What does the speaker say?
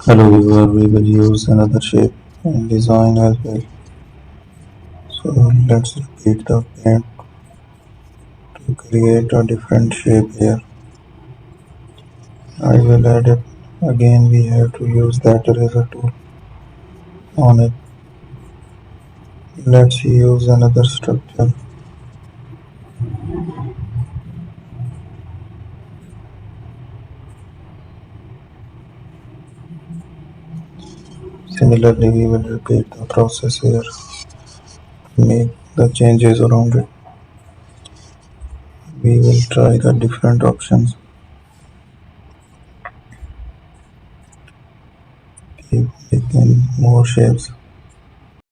Hello viewer, we will use another shape in design as well. So let's repeat the paint to create a different shape here. I will add it again. We have to use that eraser tool on it. Let's use another structure. Similarly, we will repeat the process here to make the changes around it. We will try the different options. Keep making more shapes.